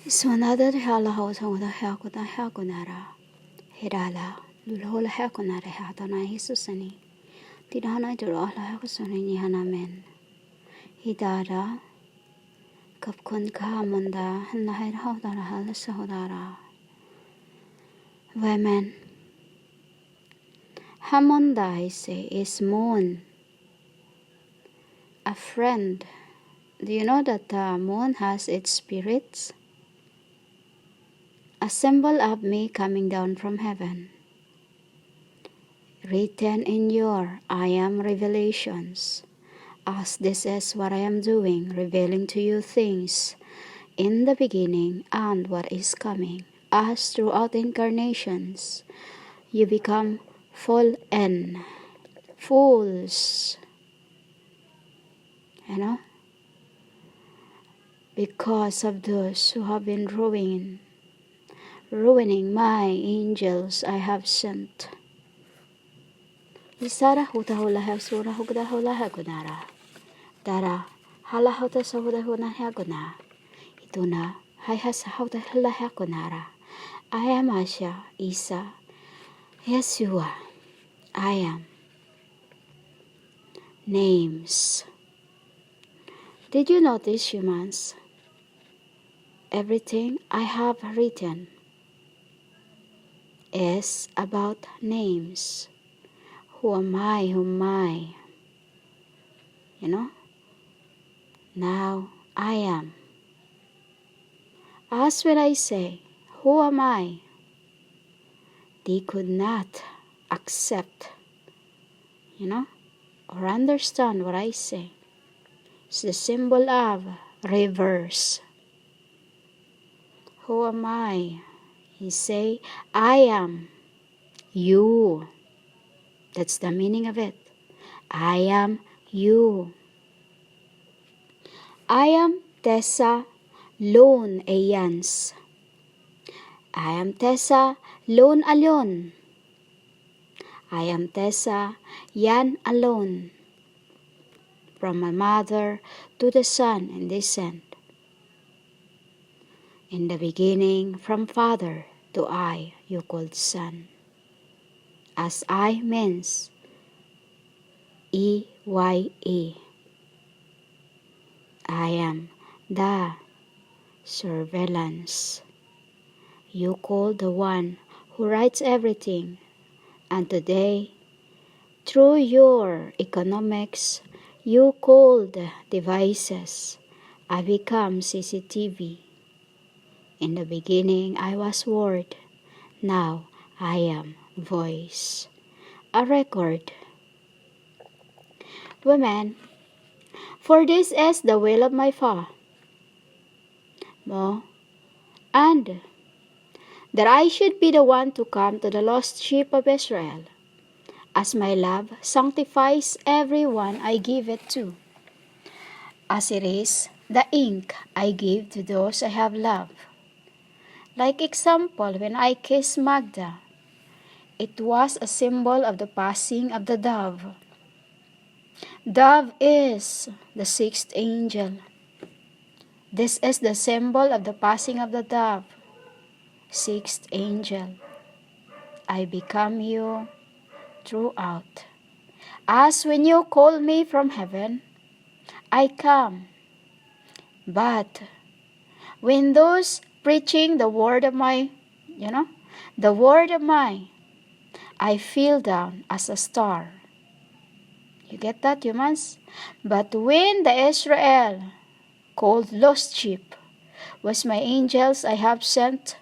Sonada hala hausa wada hakuna hakunara. Hirala lulhola hakunara hatana Jesusani. Tidana duro ala hakusani ni hanamen. Hidara kapkun kahamanda hanahir haudara hala sahodara. Women. Hamonda I say is moon. A friend. Do you know that the moon has its spirits? A symbol of me coming down from heaven. Written in your I am revelations, as this is what I am doing, revealing to you things in the beginning and what is coming. As throughout incarnations, you become full N, fools, because of those who have been ruining my angels I have sent. Isara huta hula sura hugda hula hagunara. Dara hala huta sa huda huna haguna. Ituna hay hasa huta hula hagunara. I am Asha, Isa, Yeshua. I am. Names. Did you notice, humans? Everything I have written is about names. Who am I? Who am I? Now I am. As when I say, who am I? They could not accept, or understand what I say. It's the symbol of reverse. Who am I? You say, I am you. That's the meaning of it. I am you. I am Tessa Lone Ayans. I am Tessa Lone Alone. I am Tessa Yan alone. From my mother to the son and descent. In the beginning, from father to I, you called son. As I means EYE. I am the surveillance. You call the one who writes everything. And today, through your economics, you called devices. I become CCTV. In the beginning, I was word. Now, I am voice. A record. Women, for this is the will of my Father. And that I should be the one to come to the lost sheep of Israel. As my love sanctifies everyone I give it to. As it is the ink I give to those I have loved. Like example, when I kissed Magda, it was a symbol of the passing of the dove. Dove is the sixth angel. This is the symbol of the passing of the dove, sixth angel. I become you throughout. As when you call me from heaven, I come. But when those preaching the word of my, I feel down as a star. You get that, humans? But when the Israel called lost sheep was my angels I have sent,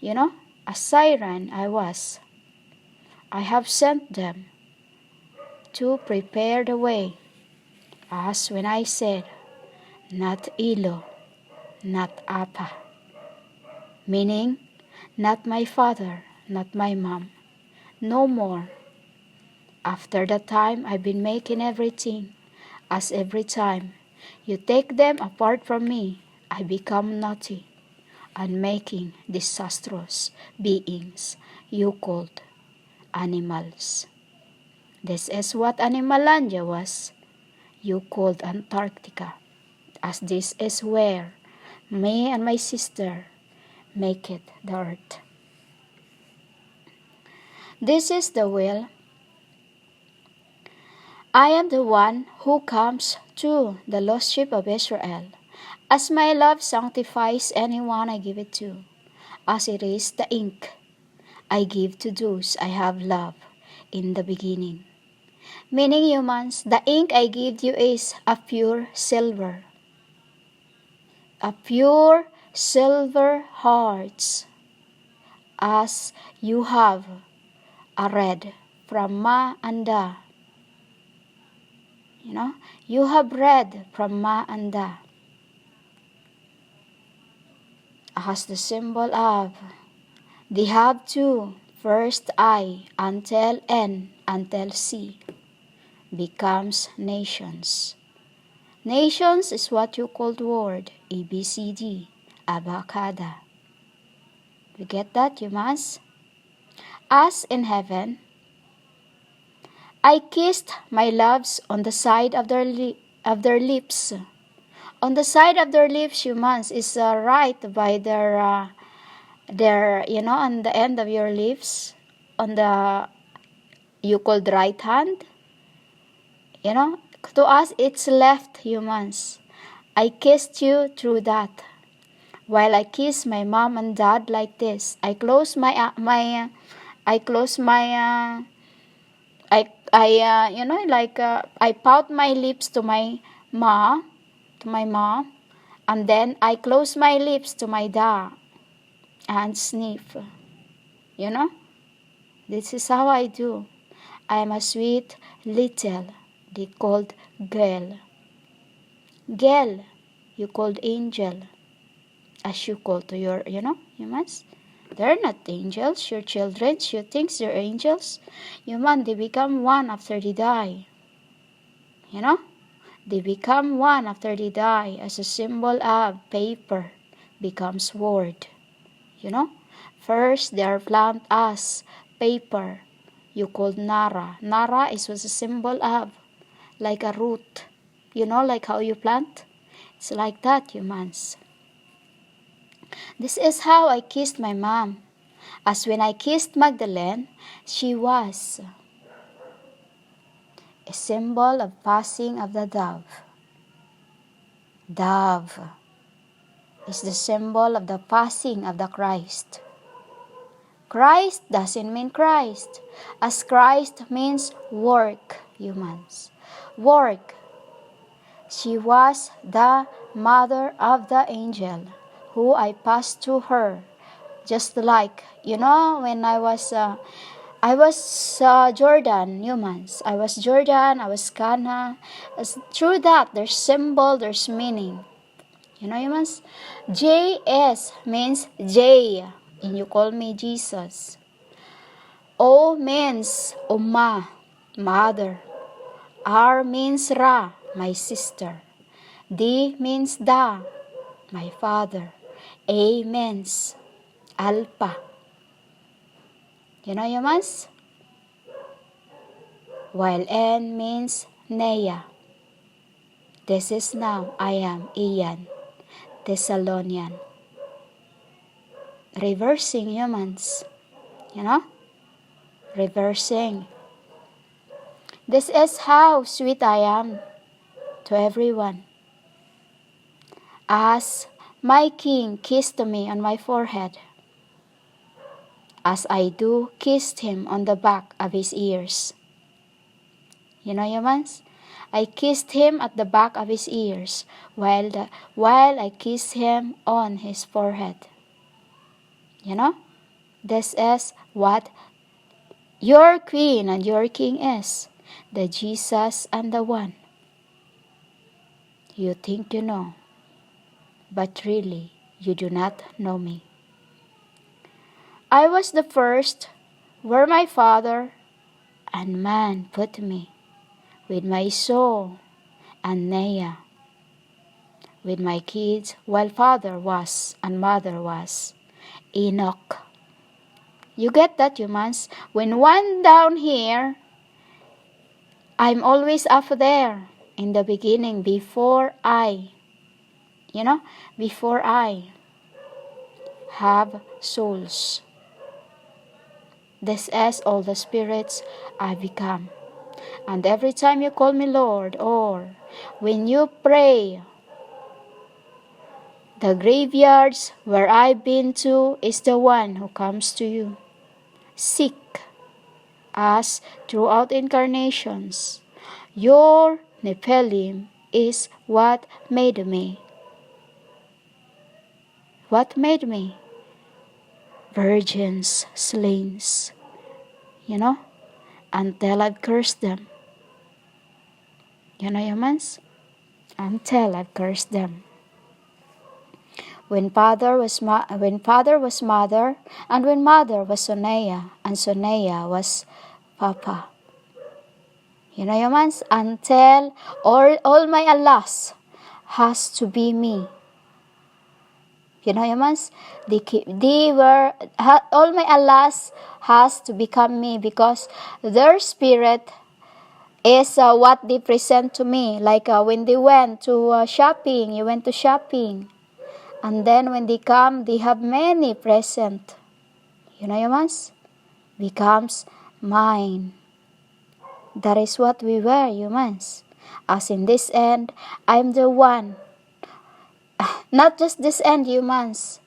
a siren I was. I have sent them to prepare the way. As when I said, not Ilo, not Appa. Meaning, not my father, not my mom. No more. After that time, I've been making everything. As every time you take them apart from me, I become naughty and making disastrous beings you called animals. This is what Animalandia was. You called Antarctica, as this is where Me and my sister make it the earth. This is the will. I am the one who comes to the lost sheep of Israel. As my love sanctifies anyone I give it to, as it is the ink I give to those I have loved in the beginning. Meaning, humans, the ink I give you is a pure silver. A pure silver hearts, as you have a red from Ma and Da. You have red from Ma and Da as the symbol of. They have two, first I until N until C becomes nations. Nations is what you called word, ABCD, abacada. You get that, humans? As in heaven, I kissed my loves on the side of their lips. On the side of their lips, humans, is right by their on the end of your lips, on the, you called right hand. To us, it's left, humans. I kissed you through that. While I kiss my mom and dad like this, I close my I pout my lips to my mom, and then I close my lips to my dad and sniff. This is how I do. I am a sweet little, they called girl. Girl, you called angel, as you call to your, humans. They're not angels, your children. You think they're angels. Human, they become one after they die. They become one after they die, as a symbol of paper becomes word. First they are plant as paper. You called Nara. Nara was a symbol of, like a root. Like how you plant? It's like that, humans. This is how I kissed my mom. As when I kissed Magdalene, she was a symbol of passing of the dove. Dove is the symbol of the passing of the Christ. Christ doesn't mean Christ, as Christ means work, humans. Work. She was the mother of the angel who I passed to her. Just like, when I was Jordan, humans. I was Jordan, I was Ghana. Through that, there's symbol, there's meaning. Humans? JS means J, and you call me Jesus. O means Ummah, mother. R means Ra, my sister. D means Da, my father. A means Alpha. Humans? While N means Nea. This is now, I am Ian, Thessalonian. Reversing, humans. Reversing. This is how sweet I am to everyone. As my king kissed me on my forehead, as I do kissed him on the back of his ears. Humans? I kissed him at the back of his ears while I kissed him on his forehead. This is what your queen and your king is, the Jesus and the one. You think you know, but really you do not know me. I was the first where my father and man put me, with my soul and Nea, with my kids, while father was and mother was Enoch. You get that, humans? When one down here, I'm always up there in the beginning before I, before I have souls. This is all the spirits I become. And every time you call me Lord, or when you pray, the graveyards where I've been to is the one who comes to you. Seek us throughout incarnations. Your Nephilim is what made me. What made me? Virgins, slains, until I've cursed them. Humans? Until I've cursed them. When father was mother, and when mother was Soneya, and Soneya was papa. Humans? Until all my Allahs has to be me. Humans? All my Allahs has to become me, because their spirit is what they present to me. Like when they went to shopping, you went to shopping. And then when they come, they have many present. Humans? Becomes mine. That is what we were, humans. As in this end, I'm the one. Not just this end, humans.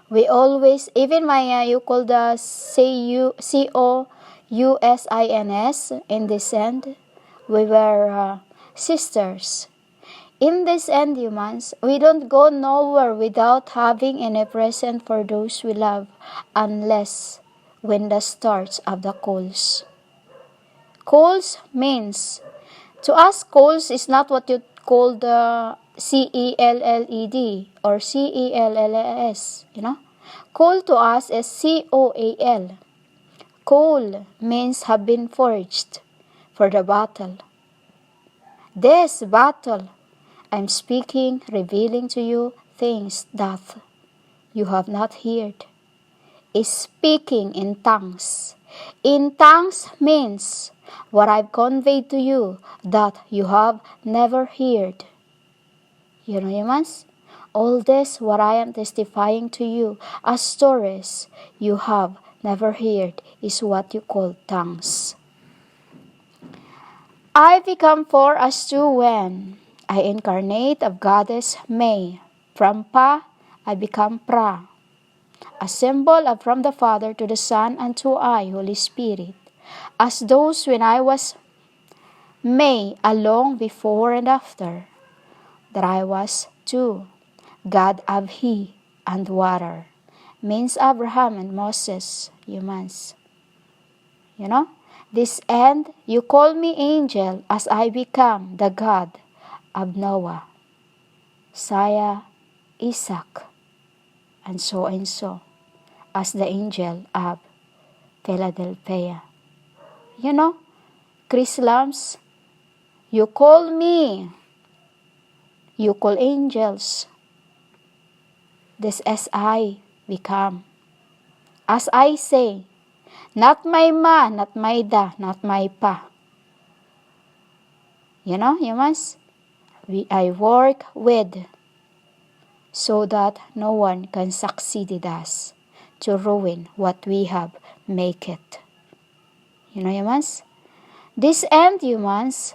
We always, even my, you call the COUSINS in this end, we were sisters. In this end, humans, we don't go nowhere without having any present for those we love, unless when the starts of the coals. Coals means, to us, coals is not what you call the CELLED or CELLS, Coal to us is COAL. Coal means have been forged for the battle. This battle, I'm speaking, revealing to you things that you have not heard, is speaking in tongues. In tongues means what I've conveyed to you that you have never heard. Humans? All this, what I am testifying to you as stories you have never heard, is what you call tongues. I become four as two when I incarnate of goddess May. From Pa, I become Pra, a symbol of from the Father to the Son and to I, Holy Spirit, as those when I was May, along before and after, that I was too, God of He and water, means Abraham and Moses, humans. This end, you call me angel as I become the God of Noah, Saya, Isaac, and so, as the angel of Philadelphia. Chrislams, you call me, you call angels. This as I become. As I say, not my ma, not my da, not my pa. Humans? I work with, so that no one can succeed us to ruin what we have make it. Humans? This end, humans,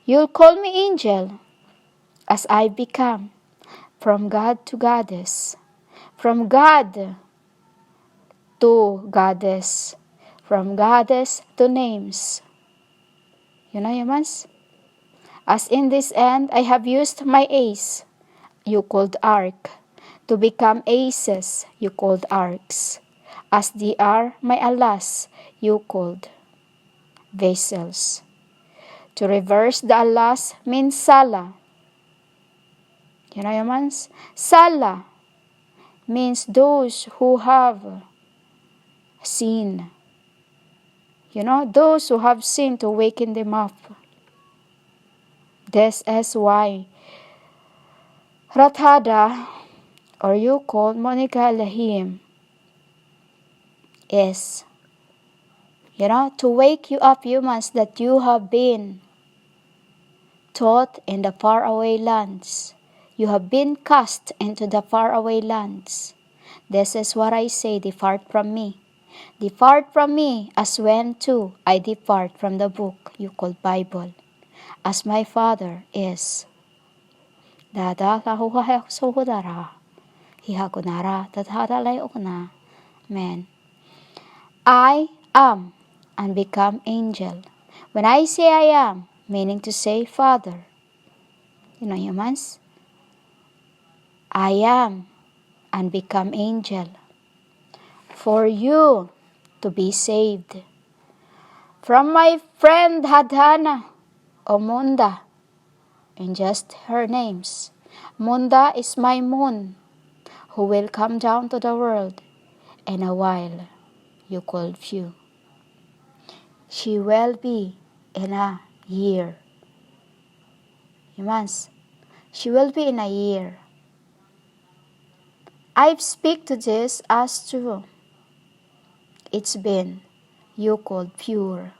you'll call me angel, as I become, from God to goddess, from God to goddess, from goddess to names. Humans? As in this end, I have used my ace, you called arc, to become aces, you called arcs, as they are my alas, you called vessels. To reverse the alas means sala. Humans? Sala means those who have seen. Those who have seen, to waken them up. This is why Rathada, or you call Monica Elohim, is, to wake you up, humans, that you have been taught in the faraway lands. You have been cast into the faraway lands. This is what I say, depart from me. Depart from me, as when too I depart from the book you call Bible, as my Father is. Amen. I am and become angel. When I say I am, meaning to say Father, humans, I am and become angel for you to be saved. From my friend Hadhana or Munda, in just her names. Munda is my moon, who will come down to the world in a while you call few. She will be in a year. Humans, she will be in a year. I speak to this as true. It's been you called pure.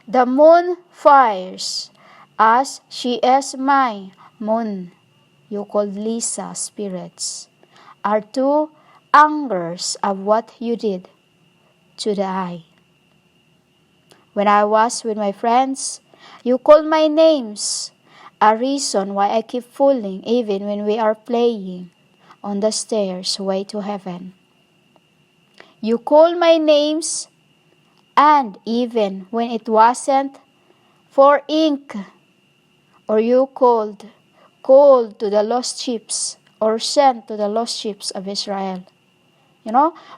The moon fires as she is my moon. You called Lisa spirits are two angers of what you did to the eye. When I was with my friends, you called my names, a reason why I keep fooling even when we are playing on the stairs way to heaven. You called my names, and even when it wasn't for ink, or you called to the lost ships, or sent to the lost ships of Israel.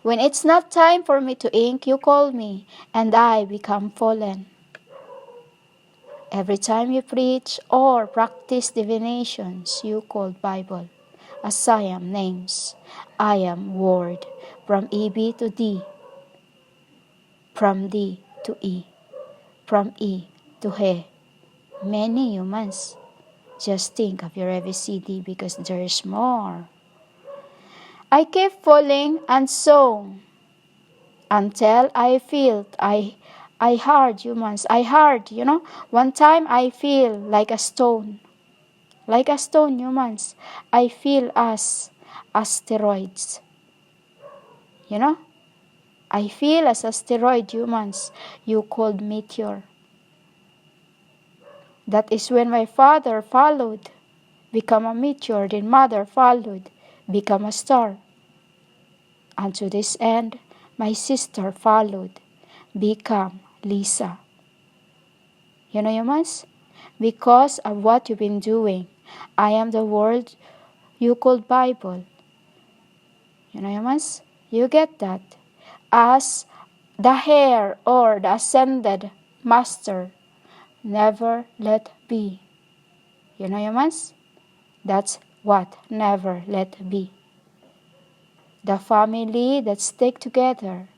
When it's not time for me to ink, you call me, and I become fallen. Every time you preach or practice divinations, you call Bible. As I am names, I am word, from EB to D, from D to E, from E to He. Many humans. Just think of your ABCD because there's more. I keep falling and so until I feel I hard humans. I hard, One time I feel like a stone. Like a stone, humans. I feel as asteroids. I feel as asteroid, humans. You called meteor. That is when my father followed, become a meteor, then mother followed, become a star. And to this end, my sister followed, become Lisa. Humans? Because of what you've been doing, I am the word you call Bible. Humans? You get that? As the heir or the ascended master, never let be. Humans? That's what never let be. The family that stick together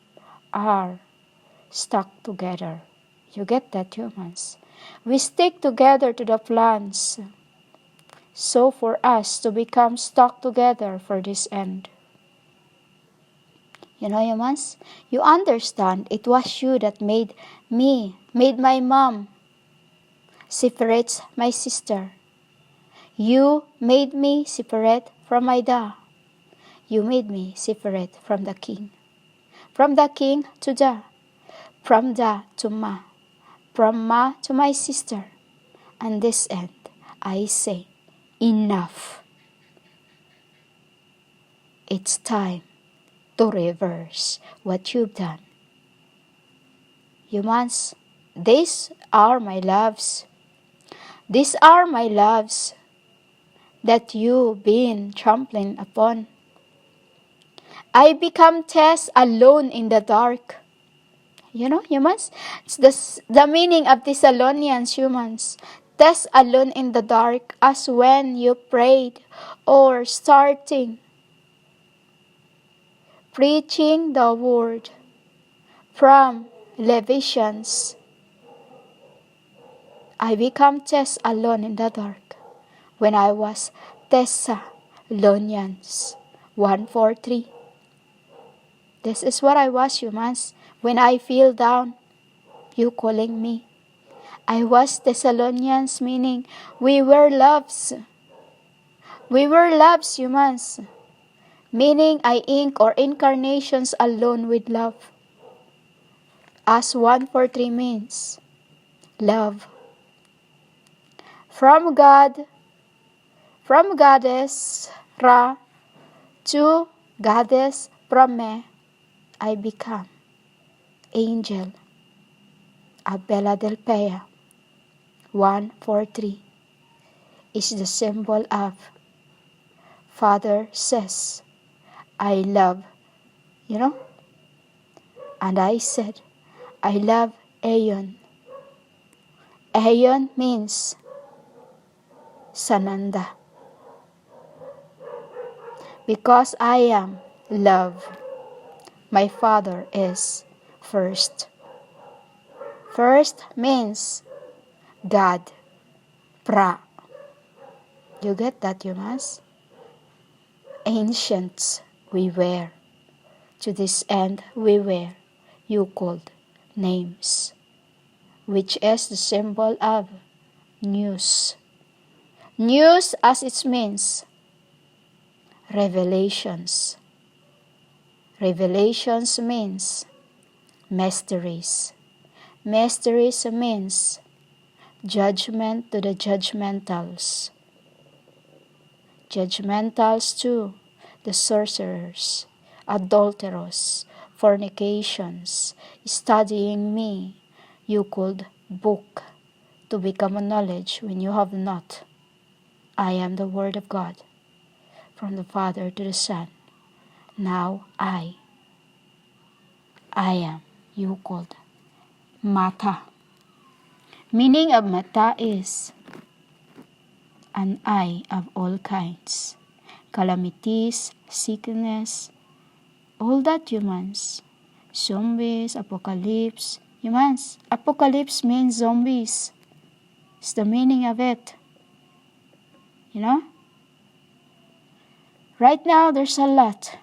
are stuck together. You get that, humans? We stick together to the plans. So for us to become stuck together for this end. Humans? You understand it was you that made my mom separates my sister. You made me separate from my dad. You made me separate from the king. From the king to da. From da to ma. From ma to my sister. And this end, I say, enough. It's time to reverse what you've done. Humans, these are my loves. These are my loves that you've been trampling upon. I become Tess alone in the dark. Humans? It's the meaning of Thessalonians, humans. Tess alone in the dark as when you prayed or starting preaching the word from Leviticus. I become Tess alone in the dark when I was Thessalonians 1:4-3. This is what I was, humans. When I feel down, you calling me. I was Thessalonians, meaning we were loves. We were loves, humans, meaning I ink or incarnations alone with love. As 143 means, love. From God, from Goddess Ra to Goddess Brahme, I become angel of Bella Delpea. 143 is the symbol of Father says, I love, and I said, I love Aeon. Aeon means Sananda. Because I am love, my Father is first. First means God, Pra. You get that, humans? Ancients we were. To this end we were, you called names, which is the symbol of news. News as it means revelations. Revelations means mysteries. Mysteries means judgment to the judgmentals. Judgmentals to the sorcerers, adulterers, fornications, studying me. You could book to become a knowledge when you have not. I am the Word of God, from the Father to the Son. Now I am, you called Mata. Meaning of Mata is an eye of all kinds, calamities, sickness, all that, humans. Zombies, apocalypse. Humans, apocalypse means zombies. It's the meaning of it. Right now there's a lot.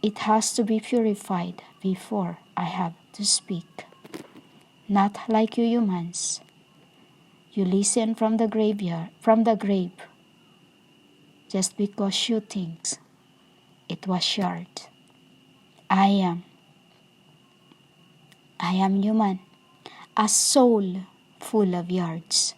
It has to be purified before I have to speak. Not like you humans. You listen from the graveyard, from the grave, just because you think it was short. I am human, a soul full of yards.